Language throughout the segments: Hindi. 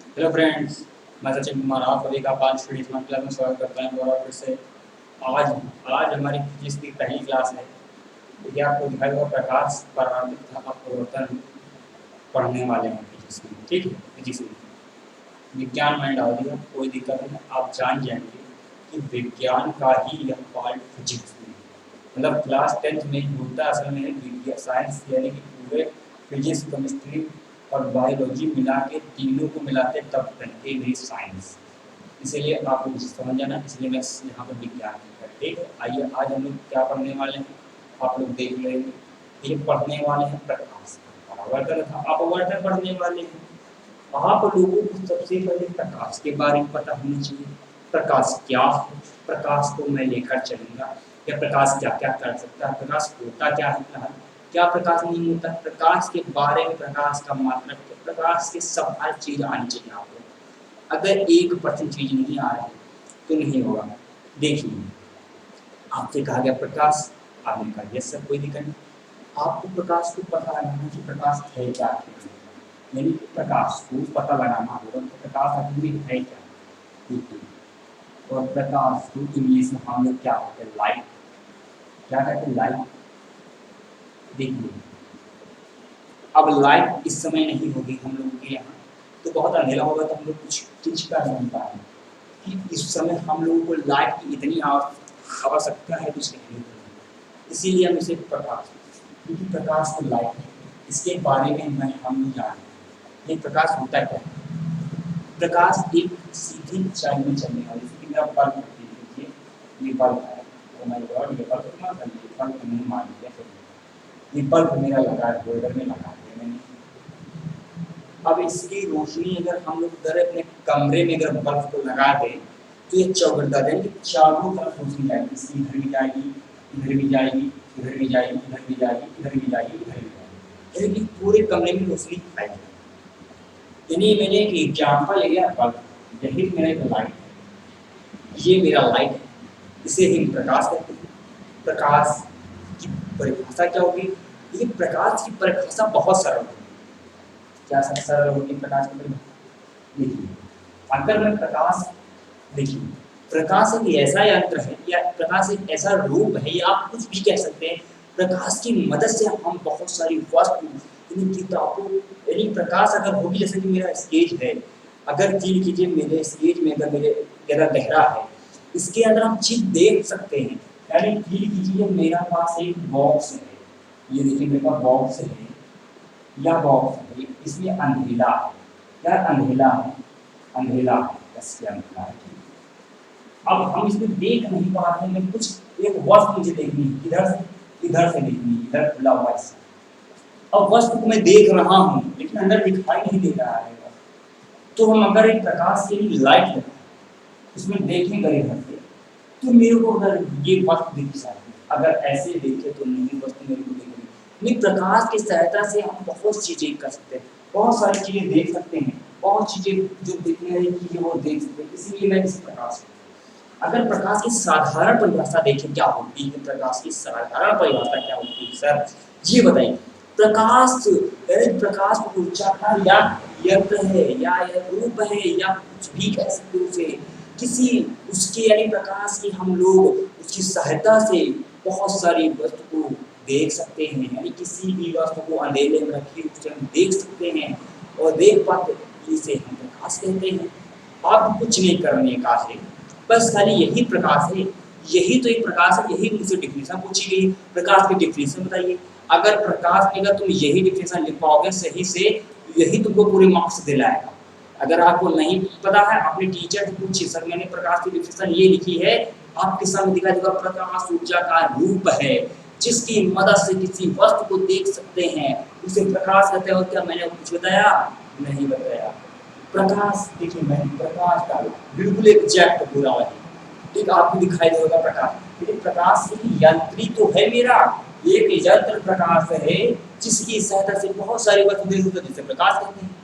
हेलो फ्रेंड्स, मैं सचिन कुमार आप सभी का 5 स्मार्ट क्लास में स्वागत करता हूँ। और फिर से आज आज हमारी फिजिक्स की पहली क्लास है। देखिए, आपको दिखाई होगा प्रकाश परावर्तित अपवर्तन पढ़ने वाले हैं फिजिक्स में। ठीक है, फिजिक्स में विज्ञान मैंने डाल दिया, कोई दिक्कत नहीं, आप जान जाएंगे कि विज्ञान का ही यह पार्ट फिजिक्स में मतलब क्लास 10th में ही होता है। असल में विज्ञान साइंस यानी कि पूरे फिजिक्स, केमिस्ट्री और बायोलॉजी मिला के तीनों को मिलाते तब बनती मेरी साइंस। इसीलिए आपको समझ जाना, इसलिए मैं यहाँ पर विज्ञान लिखा है। ठीक है, आइए आज हम लोग क्या पढ़ने वाले हैं, आप लोग देख लेंगे। ये पढ़ने वाले हैं प्रकाश परावर्तन था, अपवर्तन पढ़ने वाले हैं। आप लोगों को सबसे पहले प्रकाश के बारे में पता होना चाहिए। प्रकाश क्या है, प्रकाश को मैं लेकर चलूंगा। या प्रकाश क्या क्या कर सकता है, प्रकाश होता क्या है, क्या प्रकाश नहीं होता, प्रकाश के बारे में, प्रकाश का मतलब, प्रकाश के सब हर चीज आनी चाहिए आपको। अगर 1% चीज नहीं आ रही तो नहीं होगा। देखिए, आपसे कहा गया प्रकाश, आपने कहा यस सर, कोई दिक्कत नहीं। आपको प्रकाश को पता लगाना कि प्रकाश है क्या, यानी कि प्रकाश को पता लगाना होगा कि प्रकाश आखिर में है क्या। देखिए, और प्रकाश को इंग्लिश में हम लोग क्या कहते हैं, लाइट। क्या कहते हैं, लाइट। देखिए, अब लाइट इस समय नहीं होगी हम लोगों के यहाँ, तो बहुत अंधेरा होगा, तो हम लोग कुछ चीज कर नहीं पाएंगे कि इस समय हम लोगों को लाइट की इतनी आवश्यकता है कुछ नहीं। इसीलिए हम इसे प्रकाश, क्योंकि प्रकाश को लाइट है, इसके बारे में हम लोग जानते हैं। ये प्रकाश होता क्या है, प्रकाश एक सीधी ऊंचाई में चलने वाली, जैसे कि मेरा बल्ब देख लीजिए, ये बल्ब है, तो मैं ये बल्ब कितना चलिए, बल्ब नहीं मान लिया, ये बल्ब मेरा लगा है, होल्डर में लगा दिया मैंने। अब इसकी रोशनी अगर हम लोग इधर अपने कमरे में अगर बल्ब को लगा दें, तो ये चौगड़ता है कि चारों तरफ रोशनी जाएगी, इसकी इधर भी जाएगी, इधर भी जाएगी, इधर भी जाएगी, इधर भी जाएगी, इधर भी जाएगी, इधर भी जाएगी, यानी कि पूरे कमरे में रोशनी फैलेगी। यानी मैंने एक एग्जाम्पल लिया बल्ब, यही मेरा एक लाइट है, ये मेरा लाइट है, इसे ही प्रकाश कहते हैं। प्रकाश की परिभाषा क्या होगी, ये प्रकाश की परिभाषा बहुत सरल है। क्या सरल होगी प्रकाश की परिभाषा, देखिए, अगर मैं प्रकाश, देखिए, प्रकाश एक ऐसा यंत्र है या प्रकाश एक ऐसा रूप है, या आप कुछ भी कह सकते हैं। प्रकाश की मदद से हम बहुत सारी वस्तु, यानी किताबों, यानी प्रकाश अगर होगी, जैसे कि मेरा स्केच है, अगर फील कीजिए मेरे स्केच में अगर मेरे मेरा गहरा है, इसके अंदर हम चीज देख सकते हैं। यानी फील कीजिए मेरा पास एक बॉक्स है, ये देखिए मेरे पास बॉक्स है, या बॉक्स है, इसमें अंधेला है, या अंधेला है, अंधेला है, इसके अंधेला है। अब हम इसमें देख नहीं पा रहे हैं, कुछ एक वस्तु मुझे देखनी है, इधर से देखनी है, इधर खुला हुआ है। अब वस्तु को मैं देख रहा हूँ लेकिन अंदर दिखाई नहीं दे रहा है। तो हम अगर एक प्रकाश के लिए लाइट लगाएं, उसमें देखेंगे इधर से, तो मेरे को अगर ये वस्तु दिख जाएगी, अगर ऐसे देखे तो नहीं वस्तु मेरे को दिखेगी। नहीं, प्रकाश की सहायता से हम बहुत चीजें कर सकते हैं, बहुत सारी चीजें देख सकते हैं, बहुत चीजें जो दिखने वाली चीजें वो देख सकते हैं। इसीलिए मैं इस प्रकाश, अगर प्रकाश की साधारण परिभाषा देखें क्या होती है, प्रकाश की साधारण परिभाषा क्या होती है सर, ये बताइए। प्रकाश यानी प्रकाश ऊर्जा का या यंत्र है, या यह रूप है, या कुछ भी कह सकते हो उसे, किसी उसके यानी प्रकाश की हम लोग उसकी सहायता से बहुत सारी वस्तु को देख सकते हैं। यानी किसी भी वस्तु को अंधेरे में रखी उसे हम देख सकते हैं और देख पाते, इसे हम प्रकाश कहते हैं। अब कुछ नहीं करने का है, बस खाली यही प्रकाश है, यही तो एक प्रकाश है, यही मुझसे डिफिनेशन पूछी गई, प्रकाश की डिफिनेशन बताइए। अगर प्रकाश में अगर तुम यही डिफिनेशन लिख पाओगे सही से, यही तुमको पूरे मार्क्स दिलाएगा। अगर आपको नहीं पता है, अपने टीचर से पूछिए, सर मैंने प्रकाश की डिफिनेशन ये लिखी है, आपके सामने दिखाई देगा प्रकाश ऊर्जा का रूप है जिसकी मदद से किसी वस्तु को देख सकते हैं, उसे प्रकाश कहते हैं। और क्या मैंने कुछ बताया, नहीं बताया। प्रकाश, देखिए मैंने प्रकाश डाला बिल्कुल एग्जैक्ट पूरा है, ठीक आपको दिखाई देगा प्रकाश, लेकिन प्रकाश एक यंत्री तो है मेरा, एक यंत्र प्रकाश है जिसकी सहायता से बहुत सारी वस्तु देख सकते हैं, जिसे प्रकाश कहते हैं।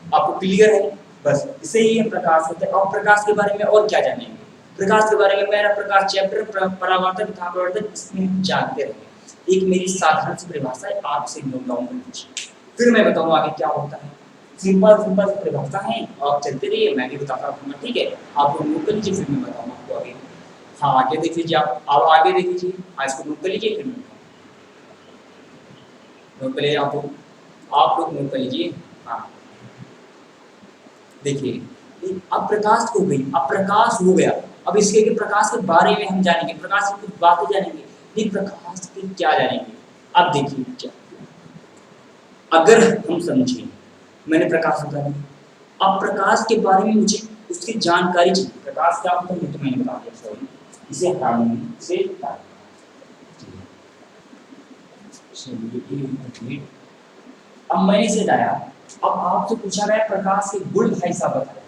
आपको क्लियर है, बस इसे ही हम प्रकाश कहते हैं। और प्रकाश के बारे में और क्या जानेंगे, प्रकाश के बारे में मेरा प्रकाश चैप्टर परावर्तन तथा अपवर्तन, इसमें जानते रहे। एक मेरी साधारण सी परिभाषा है, आपसे नोट डाउन कर लीजिए, फिर मैं बताऊँ आगे क्या होता है। सिंपल सिंपल परिभाषा है, आप चलते रहिए, मैं भी बताता रहूँगा, ठीक है। आप लोग नोट कर लीजिए, फिर मैं बताऊँगा आपको आगे। हाँ, आगे देख लीजिए आप, अब आगे देख लीजिए, इसको नोट कर लीजिए, फिर मैं नोट कर लीजिए, आप लोग नोट कर लीजिए। हाँ, देखिए, अब प्रकाश हो गई, अब प्रकाश हो गया, अब इसके के प्रकाश के बारे में हम जानेंगे, प्रकाश की कुछ बातें जानेंगे, नहीं प्रकाश के क्या जानेंगे। अब देखिए क्या, अगर हम समझें, मैंने प्रकाश बता दिया, अब प्रकाश के बारे में मुझे उसकी जानकारी चाहिए, प्रकाश क्या होता है तो मैंने बता दिया, सॉरी इसे चलिए, अब मैंने इसे लाया, अब आपसे पूछा गया प्रकाश के गुण भाई साहब बताए,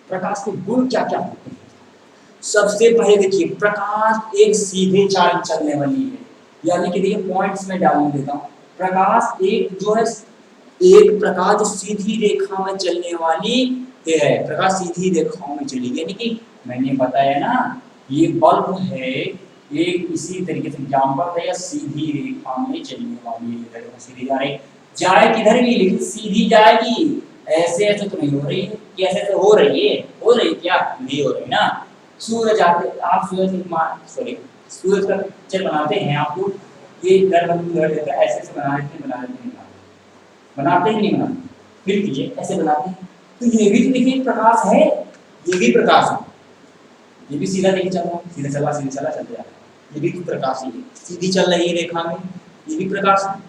प्रकाश के गुण क्या क्या होते हैं। सबसे पहले देखिए, प्रकाश एक सीधे चाल चलने वाली है, यानी कि देखिए पॉइंट्स में डाल देता हूँ, प्रकाश एक जो है, एक प्रकाश जो सीधी रेखा में चलने वाली है, प्रकाश सीधी रेखाओं में चलेगी, यानी कि मैंने बताया ना, ये बल्ब है, ये इसी तरीके से एग्जाम्पल है, या सीधी रेखा में चलने वाली है, सीधी जा रही, जाए किधर भी लेकिन सीधी जाएगी, ऐसे ऐसे तो नहीं हो रही है, कैसे ऐसे हो रही है, हो रही क्या, नहीं हो रही ना। सूरज आते, आप सूरज सॉरी सूरज का पिक्चर बनाते हैं आप लोग, ये घर देता है, ऐसे ऐसे बना देते हैं, बनाते ही नहीं बनाते, फिर कीजिए ऐसे बनाते हैं, तो ये भी तो देखिए प्रकाश है, ये भी प्रकाश है, ये भी सीधा नहीं चल रहा, सीधा चला चलते जा, ये भी तो प्रकाश ही है, सीधी चल रही है रेखा में, ये भी प्रकाश है।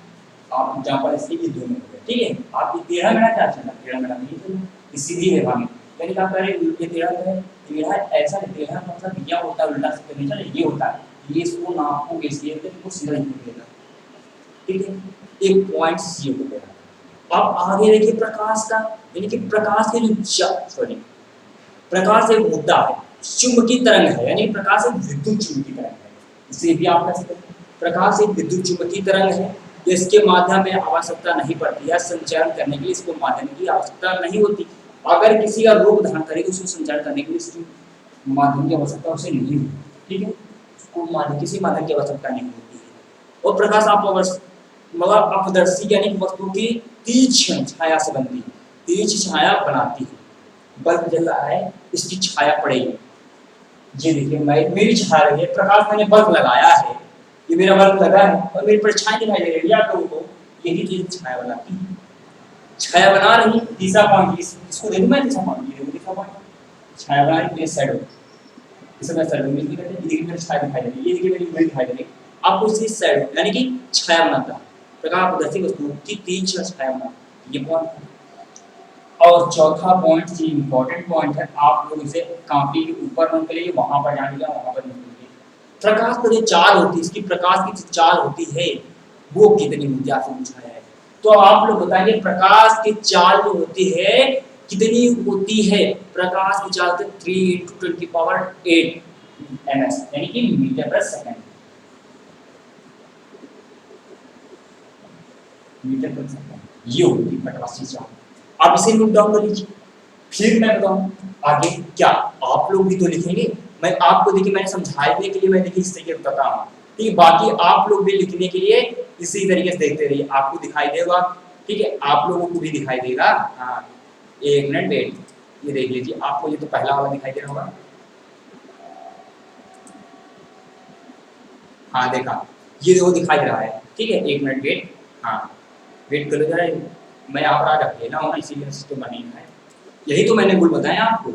आप एग्जाम्पल इसके लिए दोनों, ठीक है, आप ये 13 मिनट क्या चलना, 13 मिनट नहीं चलना, सीधी रेखा में, यानी आप कह रहे हैं ये 13 है, 13 ऐसा है, 13 मतलब यह होता है, उल्टा से नहीं चले, ये होता है, ये इसको नापोगे इसलिए तो सीधा ही होगा, ठीक है, एक पॉइंट सी हो गया। अब आगे देखिए प्रकाश का, यानी कि प्रकाश के जो सॉरी प्रकाश एक मुद्दा है, चुंबकीय तरंग है, यानी प्रकाश एक विद्युत चुंबकीय तरंग है, इसे भी आप कह सकते हैं, प्रकाश एक विद्युत चुंबकीय तरंग है, इसके माध्यम में आवश्यकता नहीं पड़ती है, संचारण करने के लिए इसको माध्यम की आवश्यकता नहीं होती, अगर किसी का रूप धारण करेगी उसको संचार करने के लिए इसकी माध्यम की आवश्यकता उसे नहीं होती, ठीक है, उसको माध्यम किसी माध्यम की आवश्यकता नहीं होती है। और प्रकाश आपको मतलब अपदर्शी यानी वस्तु की तीक्ष्ण छाया से बनती है, तीक्ष्ण छाया बनाती है, बल्ब जल रहा है इसकी छाया पड़ेगी, ये देखिए मेरी छाया रही है, प्रकाश मैंने बल्ब लगाया है, ये मेरा बल्ब लगा है और मेरी परछाई दिखाई दे रही है, आप लोगों को यही चीज छाया बनाती है, छाया बना रही दिशा पॉइंट, इसको देखो मैं दिशा पॉइंट, ये देखो दिशा पॉइंट, छाया बना रही प्लेस शैडो, इसे मैं शैडो में लिख देते हैं, ये देखिए मेरी छाया दिखाई दे रही है, ये देखिए मेरी उंगली दिखाई दे रही है, आपको इसी शैडो यानी कि छाया बनाता है, प्रकाश अपदर्शी वस्तु की तीक्ष्ण छाया बनाता है, ये पॉइंट। और चौथा पॉइंट जी इंपॉर्टेंट पॉइंट है, आप लोग इसे काफी ऊपर नोट करिए, वहां पर जाने वहां पर नोट करिए, प्रकाश की जो चाल होती है, इसकी प्रकाश की जो चाल होती है वो कितनी होती है, आपसे पूछा है, तो आप लोग बताइए प्रकाश की चाल जो होती है कितनी होती है, प्रकाश की चाल 3 × 10⁸ ms यानी कि मीटर पर सेकंड, मीटर पर सेकंड ये होती है प्रकाश की चाल, आप इसे नोट डाउन कर लीजिए, फिर मैं बताऊं आगे क्या, आप लोग भी तो लिखेंगे, मैं आपको देखिए मैंने समझाने के लिए मैं देखिए इस तरीके बताता हूँ, ठीक है, बाकी आप लोग भी लिखने के लिए इसी तरीके से देखते रहिए, आपको दिखाई देगा, ठीक है, आप लोगों को भी दिखाई देगा, हाँ एक मिनट वेट, ये देख लीजिए, आपको ये तो पहला वाला दिखाई दे रहा होगा, हाँ देखा, ये देखो दिखाई दे रहा है, ठीक है, एक मिनट वेट, हाँ वेट करो जरा, मैं यहाँ पर आज अकेला हूँ ना इसीलिए सिस्टम बनी है, यही तो मैंने गुण बताया आपको,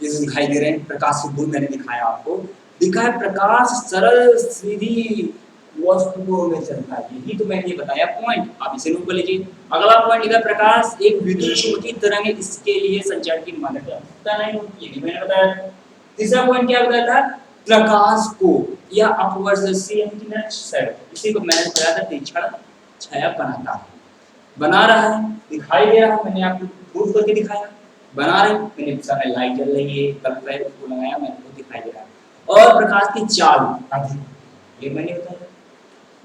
ये दिखाई दे रहे हैं प्रकाश के गुण मैंने दिखाया आपको, दिखा है प्रकाश सरल सीधी वस्तुओं में चलता है, यही तो मैंने ये बताया पॉइंट, आप इसे नोट कर लीजिए। अगला पॉइंट लिखा प्रकाश एक विद्युत चुम्बकीय तरंग है, इसके लिए संचार की माध्यम की आवश्यकता नहीं होती, ये भी मैंने बताया। तीसरा पॉइंट क्या बताया था, प्रकाश को या अपवर्तशीय इसी को मैंने बताया था तीक्ष्ण छाया बनाता है, बना रहा है, दिखाई दे रहा है, मैंने आपको प्रूफ करके दिखाया, बना रहे मैंने समय लाइट जल रही है, बल्ब है उसको लगाया, मैंने को दिखाई दे रहा है, और प्रकाश की चाल अधिक, ये मैंने बताया,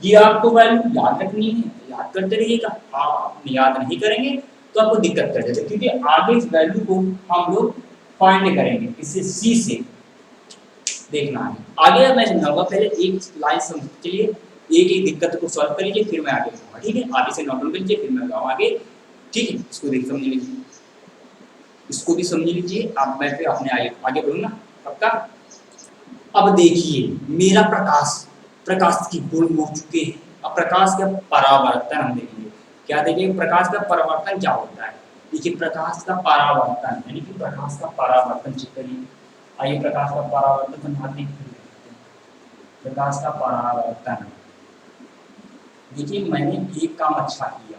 ये आपको वैल्यू याद रखनी है, याद करते रहिएगा, आप याद नहीं करेंगे तो आपको दिक्कत कर देगा, क्योंकि आगे इस वैल्यू को हम लोग फाइंड करेंगे, इसे सी से देखना है, आगे मैं समझाऊंगा, पहले एक लाइन समझ के लिए एक एक दिक्कत को सॉल्व कर लीजिए, फिर मैं आगे बताऊंगा, ठीक है, आगे से नोट कर लीजिए, फिर मैं बताऊंगा आगे, ठीक है, इसको देख समझ लीजिए। इसको भी समझ लीजिए। अब मैं फिर अपने आगे बढ़ूँ ना, पक्का। अब देखिए मेरा प्रकाश, प्रकाश की गुण हो चुके हैं। अब प्रकाश का परावर्तन हम देखेंगे। क्या देखेंगे? प्रकाश का परावर्तन क्या होता है। देखिए प्रकाश का परावर्तन यानी कि प्रकाश का परावर्तन चेक करिए। आइए प्रकाश का परावर्तन समझाते हैं। प्रकाश का परावर्तन, देखिए मैंने एक काम अच्छा किया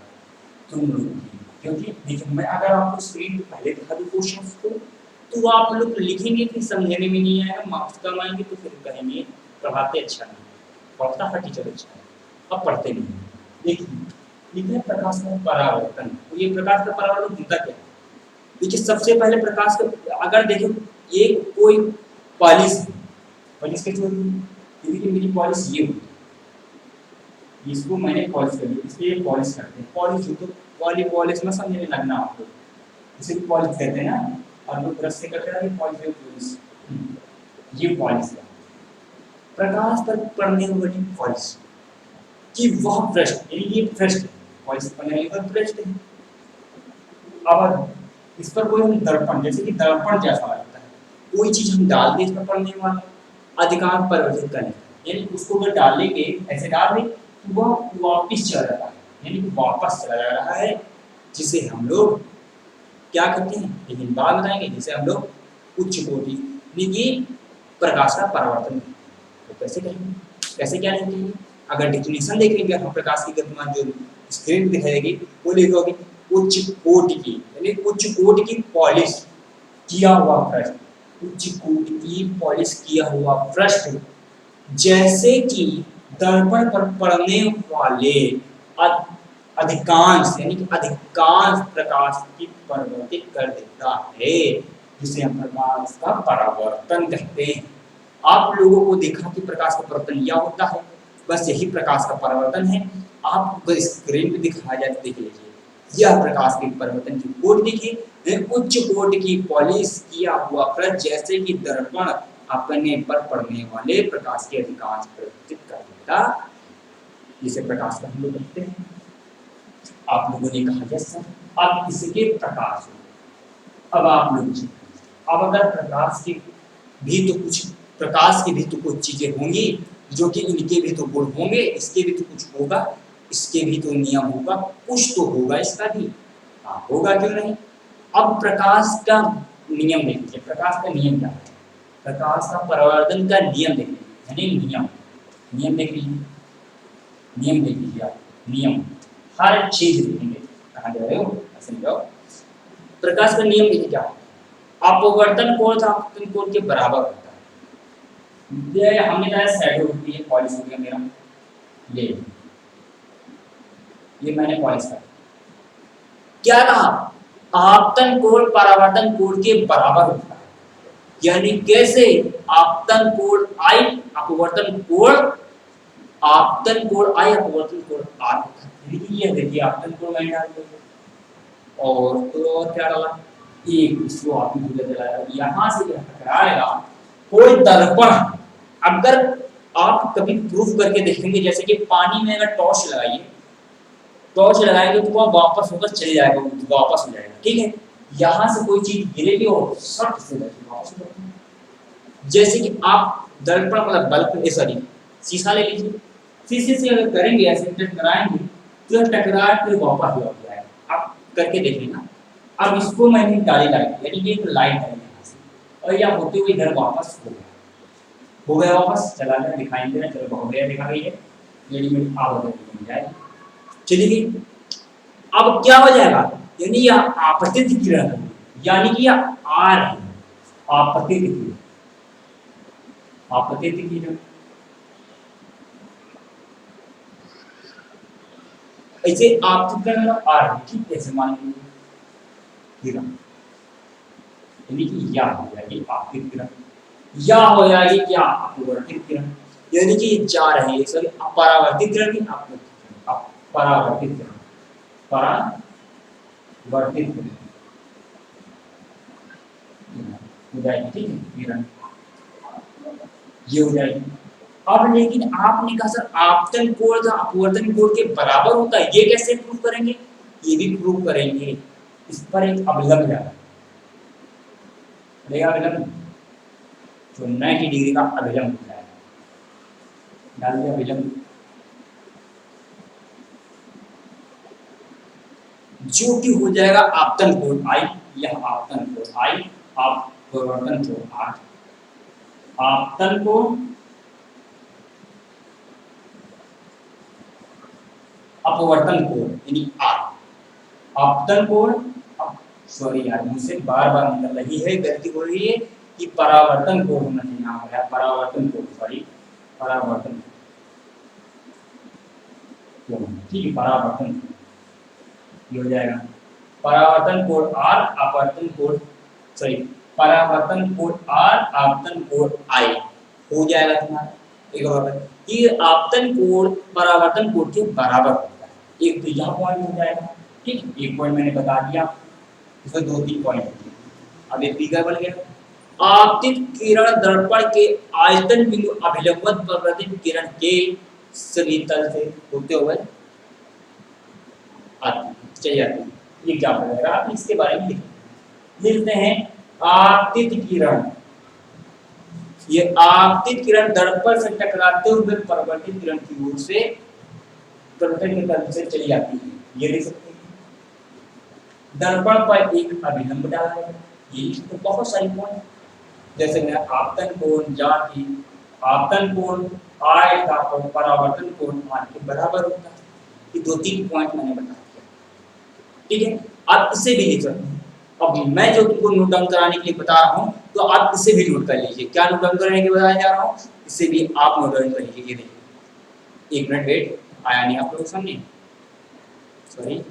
तुम लोग की, क्योंकि देखिए मैं अगर आपको स्क्रीन पे पहले दिखा दूँ क्वेश्चन को, तो आप लोग लिखेंगे कि समझने में नहीं आएगा, मार्क्स कम आएंगे, तो फिर कहेंगे पढ़ाते अच्छा नहीं, पढ़ता है टीचर अच्छा है, अब पढ़ते नहीं। देखिए लिखा है प्रकाश का परावर्तन। तो ये प्रकाश का परावर्तन होता क्या है? देखिए सबसे पहले प्रकाश का, अगर देखो एक कोई पॉलिश है, पॉलिश कैसे होती है? देखिए मेरी पॉलिश ये होती है, इसको मैंने पॉलिश कर लिया, इसलिए पॉलिश करते हैं। पॉलिश हो तो पॉलिश में समझने लगना आपको, इसे पॉलिश कहते हैं ना, और लोग ब्रश से करते हैं पॉलिश, ये पॉलिश है। प्रकाश पर पड़ने वाली पॉलिश कि वह पृष्ठ, यानी ये पृष्ठ पॉलिश पड़ने वाली पृष्ठ है। अब इस पर कोई हम दर्पण, जैसे कि दर्पण जैसा लगता है, कोई चीज हम डाल दें इस पर पड़ने वाला, अधिकांश परिवर्तित करें, यानी उसको अगर डालेंगे ऐसे डाल दें तो वह वापिस चला जाता है, यानी कि वापस चला जा रहा है, जिसे हम लोग क्या करते हैं, लेकिन बाद बताएंगे, जिसे हम लोग उच्च कोटि, ये प्रकाश का परावर्तन। तो कैसे कहेंगे, कैसे क्या लिखेंगे? अगर डेफिनेशन देखेंगे हम प्रकाश की गतिमान जो स्क्रीन पे दिखाएगी, वो लिखोगे उच्च कोटि की, यानी उच्च कोटि की पॉलिश किया हुआ पृष्ठ, उच्च कोटि की पॉलिश किया हुआ पृष्ठ, जैसे कि दर्पण पर पड़ने वाले अधिकांश, यानी कि अधिकांश प्रकाश की परिवर्तित कर देता है, जिसे हम प्रकाश का परावर्तन कहते हैं। आप लोगों को देखा कि प्रकाश का परावर्तन यह होता है, बस यही प्रकाश का परावर्तन है। आपको स्क्रीन पे दिखाया जाए तो देख लीजिए, यह प्रकाश के परिवर्तन की कोट देखिए, उच्च कोट की पॉलिश किया हुआ पृष्ठ, जैसे कि दर्पण अपने पर पड़ने वाले प्रकाश के अधिकांश परिवर्तित कर देता, जिसे प्रकाश का हम लोग कहते हैं। आप लोगों ने कहा यस सर, अब इसके प्रकाश, अब आप लोग, अब अगर प्रकाश के भी तो कुछ, प्रकाश की भी तो कुछ चीजें होंगी, जो कि इनके भी तो गुण होंगे, इसके भी तो कुछ होगा, इसके भी तो नियम होगा, कुछ तो होगा इसका भी, हाँ होगा क्यों नहीं। अब प्रकाश का नियम देखिए, प्रकाश का नियम क्या है, प्रकाश का परावर्तन का नियम देख लीजिए, यानी नियम, नियम देख लीजिए, नियम देख लीजिए आप, नियम हर चीज देखेंगे। कहाँ जा रहे हो, ऐसे नहीं जाओ। प्रकाश का नियम देखिए क्या है, अपवर्तन कोण था आपतन कोण के बराबर होता है। ये हमने कहा शैडो होती है, पॉलिश हो गया मेरा, ये मैंने पॉलिश कर क्या कहा, आपतन कोण परावर्तन कोण के बराबर होता है। यानी कैसे, आपतन कोण आई, अपवर्तन कोण, आपतन कोण आई, अपवर्तन कोण आर होता है। ये देखिए आपतन कोण मैंने डाल दिया, और क्या डाला, एक इसको आपने दूर चलाया, यहाँ से टकराएगा कोई दर्पण। अगर आप कभी प्रूफ करके देखेंगे, जैसे कि पानी में अगर टॉर्च लगाइए, टॉर्च लगाएंगे तो वह वापस होकर चले जाएगा, वापस हो जाएगा, ठीक है। यहाँ से कोई चीज गिरेगी और सट से वापस हो जाएगी। जैसे कि आप दर्पण मतलब बल्ब, सॉरी शीशा ले लीजिए, शीशे से अगर करेंगे ऐसे टकराएंगे तो टकरा के वापस लौट जाएगा। आप करके देखिए ना। अब इसको मैंने डाली लाइट, यानी कि एक लाइट है यहाँ से, और यह होते हुए इधर वापस हो गया वापस, चला कर दिखाई दे रहा, चलो हो गया, दिखा गई है, रेडीमेड आप जाएगी, चलिए। अब क्या हो जाएगा, यानी यह आपतित किरण है, यानी कि यह आ रही है, आपतित किरण, आपतित किरण। ऐसे आपतित किरण आ रही, ठीक, ऐसे मान लीजिए किरण, यानी कि या हो जाएगी आपतित किरण, या हो जाएगी क्या, अपवर्तित किरण, यानी कि जा रही है, सॉरी अपरावर्तित किरण नहीं, अपरावर्तित किरण, परावर्तित किरण हो जाएगी, ठीक है, किरण ये हो जाएगी। अब लेकिन आपने कहा सर आपतन कोण था अपवर्तन कोण के बराबर होता है, ये कैसे प्रूव करेंगे, ये भी प्रूव करेंगे। इस पर एक अवलंब है, बढ़ेगा अभिलंब, जो 90 डिग्री का अभिलंब होता है, डाल दिया अभिलंब, जो कि हो जाएगा आपतन कोण आई, यह आपतन कोण आई, आप परिवर्तन कोण आर, आपतन कोण अपवर्तन कोण यानी आर, आपतन कोण, सॉरी यार मुझसे बार बार निकल रही है, गलती हो रही है कि परावर्तन कोण होना चाहिए, यहाँ पर परावर्तन कोण, सॉरी परावर्तन कोण, ठीक है परावर्तन हो जाएगा, परावर्तन कोण आर, अपवर्तन कोण, सॉरी परावर्तन कोण आर, आपतन कोण आई, हो जाएगा तुम्हारा एक बार कि आपतन कोण परावर्तन कोण के बराबर होता है, एक तो यह पॉइंट हो जाएगा, ठीक, एक पॉइंट मैंने बता दिया, इसमें 2-3 पॉइंट होते हैं। अब एक फिगर बन गया, आपतित किरण दर्पण के आयतन बिंदु अभिलंबन परावर्तित किरण के सभी तल से होते हुए चले जाते हैं, ये क्या बताएगा, आप इसके बारे में लिखते हैं, आपतित किरण, ये आपतित किरण दर्पण से टकराते हुए परावर्तित किरण की ओर से दर्पण के तल से चली जाती है, ये देख सकते हैं, दर्पण पर एक अभिलंब डाला है, ये तो बहुत सारी पॉइंट, जैसे मैं आपतन कोण जाति, आपतन कोण आय का परावर्तन कोण आर के बराबर होता है, ये 2-3 पॉइंट मैंने बता दिया, ठीक है, आप इसे भी लिख सकते हैं। अब मैं जो तुमको नोट डाउन कराने के लिए बता रहा हूँ, तो आप इसे भी नोट कर लीजिए, क्या नोट डाउन करने के बताया जा रहा हूँ, इसे भी आप नोट डाउन कर लीजिए, ये देखिए, 1 मिनट वेट, आया नहीं आप लोगों के सामने, सॉरी,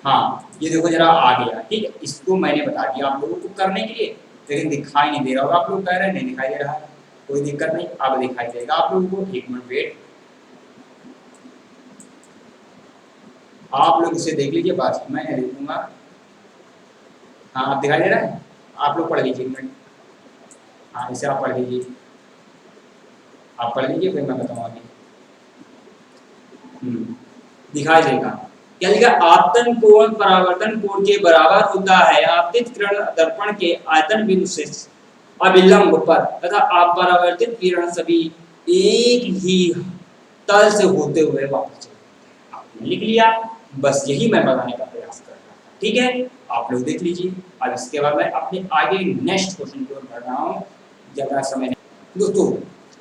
हाँ ये देखो जरा आ गया, ठीक है, इसको मैंने बता दिया आप लोगों को करने के लिए, लेकिन दिखाई नहीं दे रहा होगा, आप लोग कह रहे हैं नहीं दिखाई दे रहा है, कोई दिक्कत नहीं, अब दिखाई देगा आप लोगों को, 1 मिनट वेट, आप लोग इसे देख लीजिए, बात मैं लिखूंगा, हाँ आप दिखाई दे रहा है, आप लोग पढ़ लीजिए 1 मिनट, हाँ इसे आप पढ़ लीजिए, आप पढ़ लीजिए फिर मैं बताऊँ आगे, दिखाई देगा, क्या लिखा, आपतन कोण परावर्तन कोण के बराबर होता है, आपतित किरण दर्पण के आयतन बिंदु से अभिलंब पर तथा अपरावर्तित किरण सभी एक ही तल से होते हुए वापस चले, आपने लिख लिया, बस यही मैं बताने का प्रयास कर रहा था, ठीक है, आप लोग देख लीजिए, अब इसके बाद मैं अपने आगे नेक्स्ट क्वेश्चन की ओर बढ़ रहा हूँ, ज्यादा समय दोस्तों,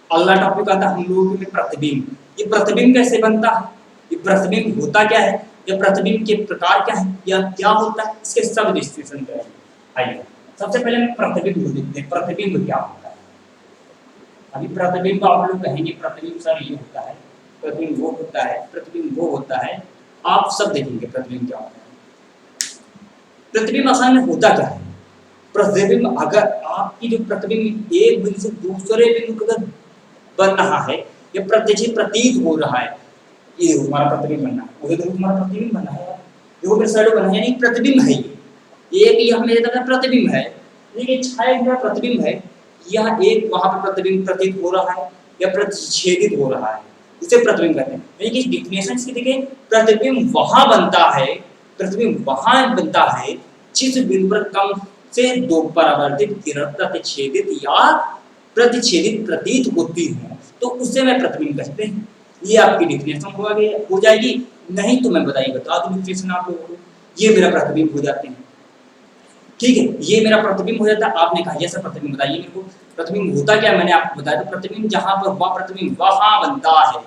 अगला टॉपिक आता है हम लोगों के प्रतिबिंब, ये प्रतिबिंब कैसे बनता है, ये प्रतिबिंब होता क्या है, या प्रतिबिंब के प्रकार क्या है, या क्या होता है, इसके सब डिस्कशन करेंगे। आइए सबसे पहले हम प्रतिबिंब को देखते हैं, प्रतिबिंब क्या होता है, अभी प्रतिबिंब आप लोग कहेंगे प्रतिबिंब सर ये होता है, प्रतिबिंब वो होता है, प्रतिबिंब वो होता है, आप सब देखेंगे प्रतिबिंब क्या होता है, प्रतिबिंब असल में होता क्या है, प्रतिबिंब अगर आपकी जो प्रतिबिंब एक बिंदु से दूसरे बिंदु अगर बन रहा है या प्रत्यक्ष प्रतीत हो रहा है, ये हमारा प्रतिबिंब बनना है, वो तो हमारा प्रतिबिंब बनना है यार, देखो मेरे शैडो बना है, यानी प्रतिबिंब है ये, एक यह मेरे तरफ प्रतिबिंब है, लेकिन छाया मेरा प्रतिबिंब है, यह एक वहां पर प्रतिबिंब प्रतीत हो रहा है या प्रतिच्छेदित हो रहा है, उसे प्रतिबिंब कहते हैं, यानी कि डेफिनेशन की देखिए, प्रतिबिंब वहां बनता है, प्रतिबिंब वहां बनता है जिस बिंदु पर कम से 2 परावर्तित किरण प्रतिच्छेदित या प्रतिच्छेदित प्रतीत होती हो, तो उससे मैं प्रतिबिंब कहते हैं, ये आपकी डेफिनेशन हो जाएगी, नहीं तो मैं बताइए बता दूं डेफिनेशन आप लोगों को, ये मेरा प्रतिबिंब हो जाते हैं, ठीक है, ये मेरा प्रतिबिंब हो जाता है, आपने कहा ये सब प्रतिबिंब बताइए मेरे को, प्रतिबिंब होता क्या मैंने आपको बताया, तो प्रतिबिंब जहां पर वह प्रतिबिंब वहां बनता है,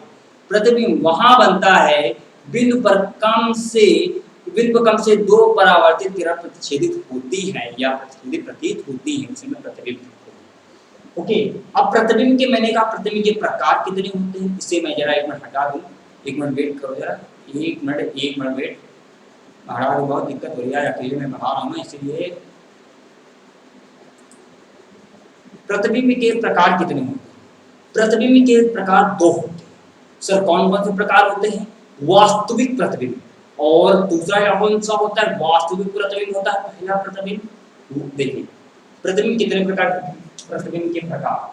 प्रतिबिंब वहां बनता है बिंदु पर कम से 2 परावर्तित किरण प्रतिच्छेदित होती है या प्रतिच्छेदित प्रतीत होती है, उसे मैं प्रतिबिंब, ओके, अब प्रतिबिंब के मैंने कहा प्रतिबिंब के प्रकार कितने होते हैं, इसे मैं जरा 1 मिनट हटा दूं, 1 मिनट वेट करो जरा, 1 मिनट वेट, हटा दो, बहुत दिक्कत हो रही है, अकेले में बता रहा हूं मैं, इसलिए प्रतिबिंब के प्रकार कितने होते हैं, प्रतिबिंब के प्रकार 2 होते हैं, सर कौन कौन से प्रकार होते हैं, वास्तविक प्रतिबिंब, और दूसरा कौन सा होता है, वास्तविक प्रतिबिंब होता है पहला प्रतिबिंब, देखिए प्रतिबिंब कितने प्रकार, प्रतिबिंब के प्रकार,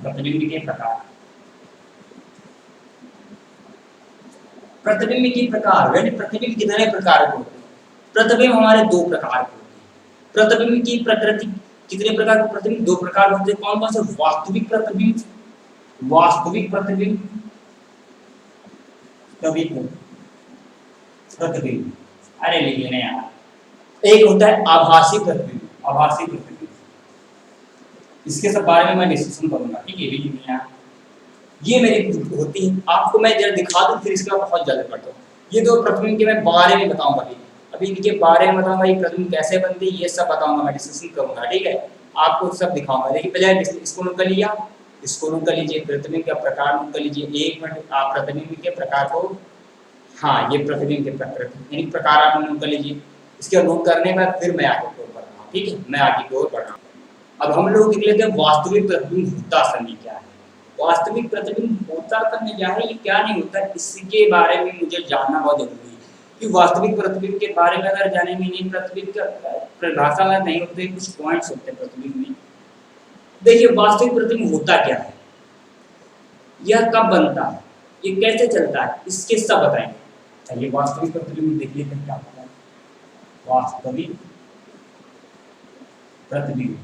प्रतिबिंब के प्रकार, प्रतिबिंब के प्रकार यानी प्रतिबिंब कितने प्रकार के होते हैं, प्रतिबिंब हमारे 2 प्रकार के होते हैं, प्रतिबिंब की प्रकृति कितने प्रकार के प्रतिबिंब? दो प्रकार होते हैं। कौन कौन से? वास्तविक प्रतिबिंब, वास्तविक प्रतिबिंब, प्रतिबिंब, अरे लिख लेना यार। एक होता है आभासी प्रतिबिंब, आभासी प्रतिबिंब, इसके सब बारे में मैं डिस्कशन करूंगा, ठीक है? भी यहाँ ये मेरी होती है, आपको मैं जरा दिखा दूं फिर इसके बाद बहुत जल्दी पढ़ता हूँ। ये दो प्रतिबिंब के मैं बारे में बताऊंगा, अभी इनके बारे में बताऊंगा, ये प्रतिबिंब कैसे बनते हैं ये सब बताऊंगा, मैं डिस्कशन करूंगा, ठीक है? आपको सब दिखाऊंगा। देखिए पहले इसको नोट कर लिया, इसको नोट कर लीजिए, प्रतिबिंब का प्रकार नोट कर लीजिए। एक मिनट, आप प्रतिबिंब के प्रकार को, हाँ ये प्रतिबिंब के प्रकृति यानी प्रकार आप नोट कर लीजिए। इसके नोट करने के बाद फिर मैं आगे की ओर बढ़ रहा हूँ, ठीक है? मैं आगे की ओर बढ़ रहा हूँ। अब हम लोग देख लेते हैं वास्तविक प्रतिबिंब होता समय क्या है। वास्तविक प्रतिबिंब होता समय क्या है, ये क्या नहीं होता, इसके बारे में मुझे जानना बहुत जरूरी है कि वास्तविक प्रतिबिंब के बारे में अगर जानेंगे नहीं, प्रतिबिंब का परिभाषा में नहीं होते, कुछ पॉइंट्स होते हैं प्रतिबिंब में। देखिए वास्तविक प्रतिबिंब होता क्या है, यह कब बनता है, ये कैसे चलता है, इसके सब बताएंगे। चलिए वास्तविक प्रतिबिंब देख लेते हैं क्या होता है। वास्तविक प्रतिबिंब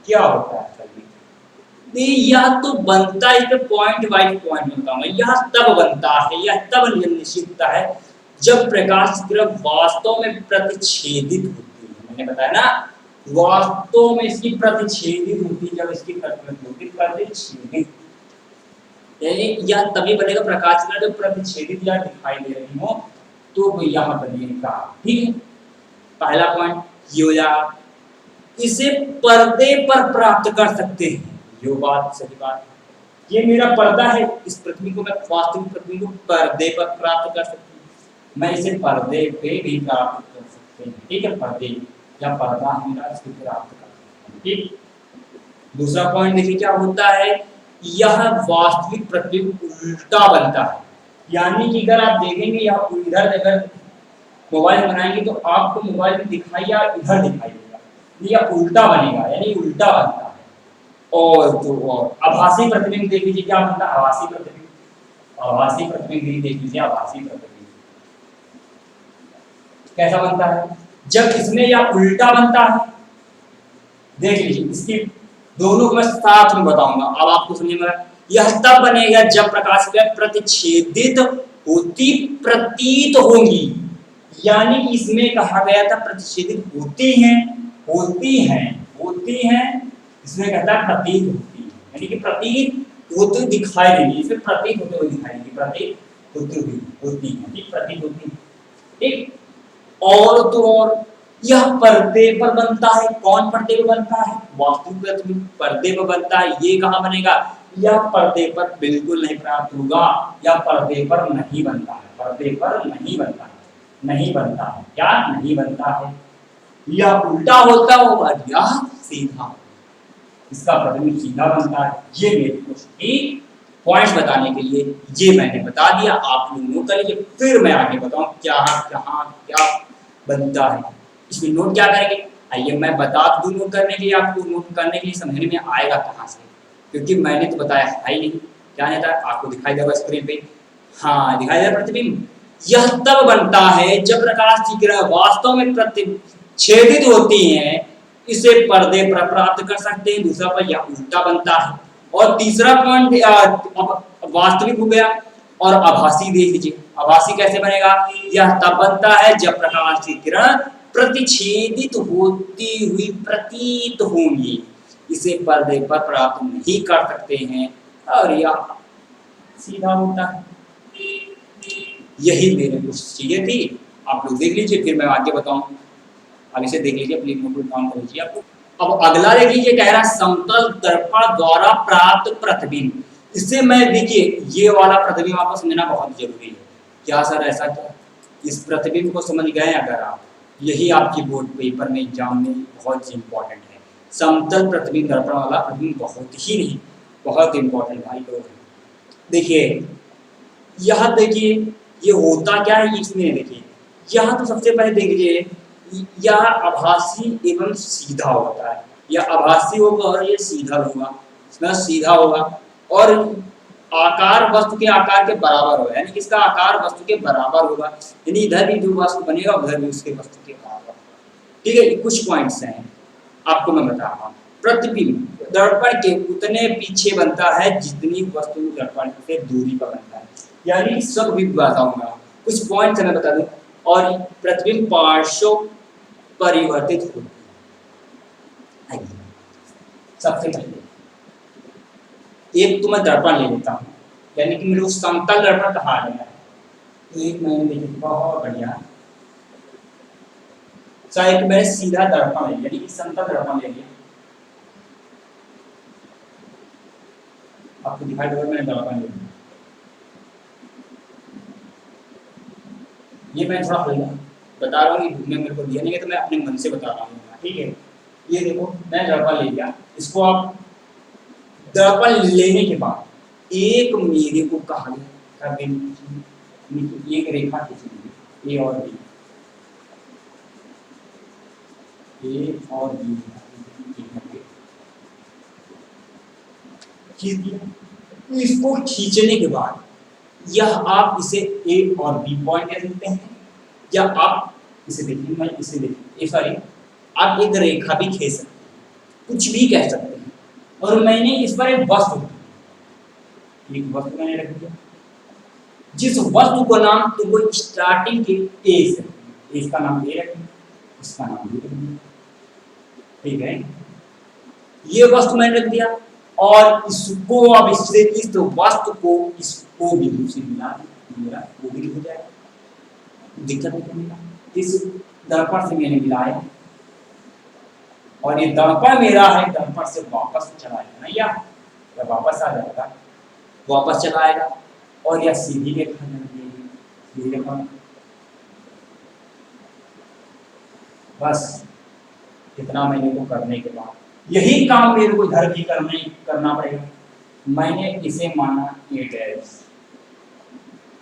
क्या होता है? यह तो बनता है, इस पे पॉइंट वाइज पॉइंट बताऊंगा। यह तब बनता है, यह तब निश्चित है जब प्रकाश की किरण वास्तव में प्रतिच्छेदित होती है। मैंने बताया ना, वास्तव में इसकी प्रतिच्छेदित होती है, जब इसकी प्रतिच्छेदित, यानी यह तभी बनेगा प्रकाश की किरण जब प्रतिच्छेदित या दिखाई दे रही हो, तो यह बनेगा, ठीक है? पहला पॉइंट ये हो जाएगा। इसे पर्दे पर प्राप्त कर सकते हैं, ये बात सही बात है। ये मेरा पर्दा है, इस प्रतिबिंब को मैं वास्तविक प्रतिबिंब को पर्दे पर प्राप्त कर सकती हूँ, मैं इसे पर्दे पे भी प्राप्त कर सकते हैं, ठीक है? पर्दे या पर्दा मेरा इसको प्राप्त कर सकते हैं, ठीक? दूसरा पॉइंट देखिए क्या होता है, यह वास्तविक प्रतिबिंब उल्टा बनता है, यानी कि अगर आप देखेंगे यह इधर अगर मोबाइल बनाएंगे तो आपको मोबाइल में दिखाई या इधर दिखाई देगा, यह उल्टा बनेगा, यानी उल्टा बनता है। और तो और आभासी प्रतिबिंब देख लीजिए क्या बनता है, आभासी प्रतिबिंब, आभासी प्रतिबिंब देख लीजिए, आभासी प्रतिबिंब कैसा बनता है, जब इसमें या उल्टा बनता है। देख लीजिए इसकी दोनों को मैं साथ में बताऊंगा, अब आपको समझ में। यह तब बनेगा जब प्रकाश की किरण प्रतिच्छेदित होती प्रतीत होंगी, यानी कि इसमें कहा गया था प्रतिच्छेदित होती हैं, होती हैं, होती हैं, इसमें कहता है प्रतीत होती है, यानी कि प्रतीत होती दिखाई देगी, इसमें प्रतीत होते हुए दिखाई देगी, प्रतीत होती हुई होती है, ठीक? प्रतीत होती, ठीक? और तो और यह पर्दे पर बनता है। कौन पर्दे पर बनता है? वास्तविक प्रतिबिंब पर्दे पर बनता है। ये कहाँ बनेगा? यह पर्दे पर बिल्कुल नहीं प्राप्त होगा, यह पर्दे पर नहीं बनता है, पर्दे पर नहीं बनता है, नहीं बनता है, क्या नहीं बनता है? यह उल्टा होता होगा, यह सीधा, इसका प्रतिबिंब सीधा बनता है। ये मेरे क्वेश्चन पॉइंट्स बताने के लिए ये मैंने बता दिया, आप लोग नोट कर लीजिए, फिर मैं आगे बताऊं क्या कहाँ क्या बनता है। इसमें नोट क्या करेंगे, आइए मैं बता दूं नोट करने के लिए, आपको नोट करने के लिए समझने में आएगा कहाँ से, क्योंकि मैंने तो बताया है ही नहीं। क्या नहीं था, आपको दिखाई देगा स्क्रीन पे, हाँ दिखाई देगा प्रतिबिंब। यह तब बनता है जब प्रकाश की किरण वास्तव में प्रतिच्छेदित होती हैं, इसे पर्दे पर प्राप्त कर सकते हैं। दूसरा पर यह उल्टा बनता है। और तीसरा पॉइंट वास्तविक हो गया। और आभासी देख लीजिए, आभासी कैसे बनेगा? यह तब बनता है जब प्रकाश की किरण प्रतिच्छेदित होती हुई प्रतीत होंगी, इसे पर्दे पर प्राप्त नहीं कर सकते हैं, और यह सीधा होता है। यही मेरे कुछ चीजें थी, आप लोग देख लीजिए, फिर मैं आगे बताऊं। अब इसे देख लीजिए, प्लीज नोट डाउन कर लीजिए आपको। अब अगला देख लीजिए, कह रहा समतल दर्पण द्वारा प्राप्त प्रतिबिंब। इससे मैं देखिए ये वाला प्रतिबिंब आपको समझना बहुत जरूरी है। क्या सर ऐसा क्या? इस प्रतिबिंब को समझ गए अगर आप, यही आपकी बोर्ड पेपर में एग्जाम में बहुत इंपॉर्टेंट है। समतल प्रतिबिंब दर्पण वाला प्रतिबिंब बहुत ही नहीं, बहुत इंपॉर्टेंट भाई लोग। देखिए यह देखिए ये होता क्या है, इसमें देखिए यहाँ तो सबसे पहले देख लीजिए, यह आभासी एवं सीधा होता है, यह आभासी होगा और ये सीधा होगा, इसमें सीधा होगा। और आकार वस्तु के आकार के बराबर होगा, यानी किसका आकार वस्तु के बराबर होगा, यानी इधर भी जो वस्तु बनेगा उधर भी उसके वस्तु के बराबर होगा। ठीक है, ये कुछ पॉइंट्स हैं आपको मैं बता रहा हूँ। प्रतिबिंब दर्पण के उतने पीछे बनता है जितनी वस्तु दर्पण से दूरी पर बनता है, यानी सब भी बताऊंगा, कुछ पॉइंट्स मैं बता दूं। और प्रतिबिंब पार्श्व परिवर्तित होती है। सबसे पहले एक तो मैं दर्पण ले लेता हूँ, यानी कि मेरे को समतल दर्पण कहा गया है, तो एक मैंने देखिए बहुत बढ़िया, चाहे एक मैंने सीधा दर्पण ले लिया, यानी कि समतल दर्पण ले लिया, आपको दिखाई देगा मैंने दर्पण ले लिया। ये मैं थोड़ा हल्का बता रहा हूँ कि बुक में मेरे को दिया नहीं है, तो मैं अपने मन से बता रहा हूँ। ठीक है, ये देखो मैं दर्पण ले लिया, इसको आप दर्पण लेने के बाद एक मेरे को कहा गया एक रेखा खींचनी, ए और बी, ए और बी खींच दिया। तो इसको खींचने के बाद यह आप इसे ए और बी पॉइंट कह सकते हैं, या आप इसे देखिए, मैं इसे देखिए सॉरी, आप एक रेखा भी खींच सकते हैं, कुछ भी कह सकते हैं। और मैंने इस पर एक वस्तु मैंने रख दिया, जिस वस्तु को नाम तो वो स्टार्टिंग के ए से, इसका नाम ए रखें, इसका नाम बी रखें। ठीक है, ये वस्तु मैंने रख दिया, और इसको अब इससे इस वस्तु को इसको बिंदु से मिला, मेरा वो भी हो जाएगा, दिक्कत नहीं। इस दर्पण से मैंने मिलाया, और ये दर्पण मेरा है, दर्पण से वापस चला आएगा ना, या वापस आ जाएगा, वापस चला आएगा, और यह सीधी रेखा सीधी रेखा। बस इतना मैंने को करने के बाद यही काम मेरे को इधर भी करना पड़ेगा। मैंने इसे माना ए डैश,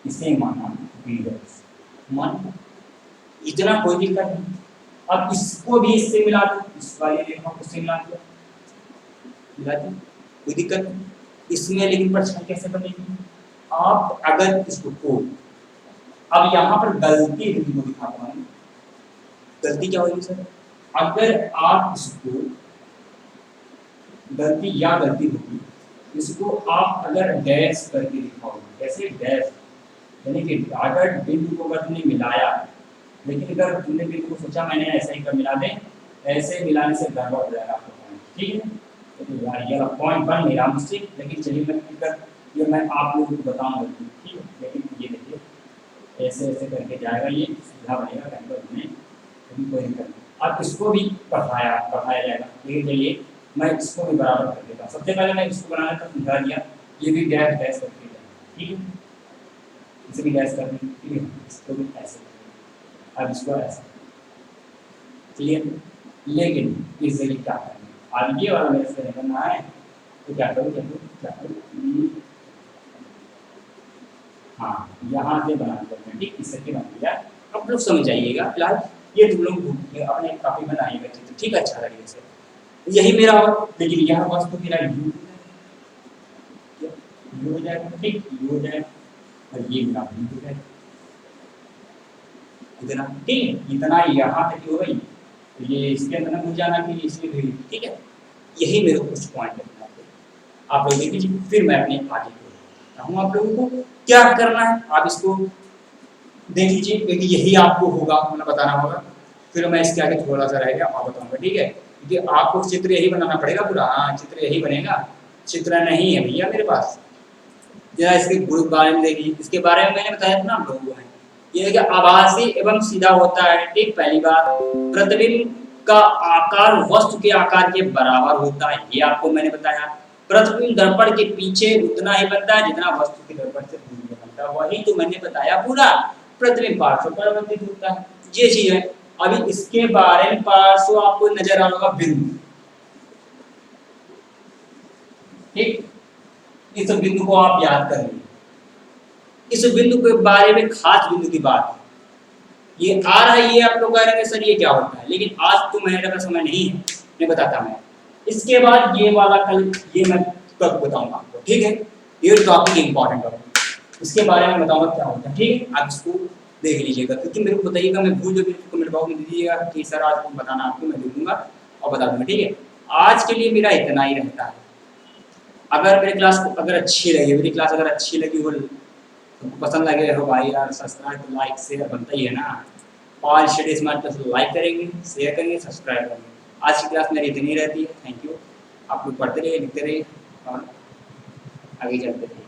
इसे माना बी डैश, मान इतना कोई दिक्कत नहीं। अब इसको भी इससे मिला दो, इस वाली रेखा को इससे मिला दिया, कोई दिक्कत नहीं इसमें। लेकिन परछाई कैसे बनेगी? आप अगर इसको को अब यहाँ पर गलती को दिखाता हूँ, गलती क्या होगी सर? अगर आप इसको गलती होगी, इसको आप अगर डैश करके दिखाओगे, कैसे डैश, यानी कि अगर बिंदु को अगर तुमने मिलाया, लेकिन अगर तुमने बिंदु को सोचा मैंने ऐसा ही कर मिला दे, ऐसे मिलाने से गड़बड़ हो जाएगा आपका पॉइंट। ठीक है, तो यार ये पॉइंट बन नहीं रहा मुझसे, लेकिन चलिए मैं ये मैं आप लोगों को बताऊंगा। ठीक है, लेकिन ये देखिए ऐसे ऐसे करके जाएगा, ये सीधा बनेगा, कोई दिक्कत नहीं। अब इसको भी पढ़ाया जाएगा, लेकिन चलिए मैं इसको भी बराबर कर देता हूँ। सबसे पहले मैं इसको बनाने तक समझा दिया, ये भी डैश डैश करके जाएगा। ठीक है, इसे भी डैश कर दें, ठीक है, इसको भी ऐसे, अब इसको ऐसे, क्लियर। लेकिन इस जगह क्या करेंगे, अब ये वाला मेरे से निकलना है, तो क्या करूँ, हाँ यहाँ से बना देते हैं। ठीक, इस तरह बन गया, आप लोग समझ जाइएगा। फिलहाल ये तुम लोग अपने काफी बनाइएगा, ठीक है, अच्छा लगेगा इसे। यही मेरा हो, लेकिन यह वस्तु मेरा यू हो जाएगा, ठीक, यू हो जाएगा, और ये मेरा भी हो जाएगा इतना। ठीक है, इतना यहाँ तक हो गई, तो ये इसके अंदर मुझे जाना कि इसमें भी। ठीक है, यही मेरे कुछ पॉइंट है, आप लोग देख लीजिए, फिर मैं अपने आगे हूँ आप लोगों को क्या करना है, आप इसको देख लीजिए, क्योंकि यही आपको होगा, मैंने बताना होगा। फिर मैं इसके आगे थोड़ा सा रह गया और बताऊंगा। ठीक है, क्योंकि आपको चित्र यही बनाना पड़ेगा पूरा। हाँ, चित्र यही बनेगा, चित्र नहीं है भैया मेरे पास। जरा इसके बारे में देखिए, इसके बारे में मैंने बताया था ना आप लोगों को। ये देखिए आभासी एवं सीधा होता है। ठीक, पहली बात, प्रतिबिंब का आकार वस्तु के आकार के बराबर होता है, ये आपको मैंने बताया। प्रतिबिंब दर्पण के पीछे उतना ही बनता है जितना वस्तु के दर्पण से दूर बनता है, वही तो मैंने बताया पूरा। प्रतिबिंब पार्श्व परिवर्तित होता है, ये चीज है। अभी इसके बारे में पार्श्व आपको नजर आ रहा होगा बिंदु। ठीक, इस बिंदु को आप याद कर लीजिए। इस बिंदु के बारे में खास बिंदु की बात है, ये आ रहा है, ये आप लोग कह रहे हैं सर ये क्या होता है, लेकिन आज तो मेरे पास समय नहीं है, मैं बताता मैं। इसके बाद ये वाला कल ये मैं कब बताऊंगा आपको। ठीक है, ये टॉपिक इंपॉर्टेंट टॉपिक, इसके बारे में बताऊंगा क्या होता है, ठीक है। आप इसको देख लीजिएगा, क्योंकि मेरे को बताइएगा, मैं भूल जो भी कमेंट बॉक्स में दीजिएगा कि सर आज को बताना आपको, मैं देखूंगा और बता दूंगा, ठीक है। आज के लिए मेरा इतना ही रहता है। अगर मेरी क्लास अगर अच्छी लगी, मेरी क्लास अगर अच्छी लगी हो, तुमको पसंद लगे हो भाई यार, सब्सक्राइब तो लाइक शेयर बनता ही है ना। और स्टडी स्मार्ट क्लास लाइक करेंगे, शेयर करेंगे, सब्सक्राइब करेंगे। आज की क्लास मेरी इतनी रहती है। Thank you. आप लोग पढ़ते रहिए, लिखते रहिए और आगे चलते रहिए।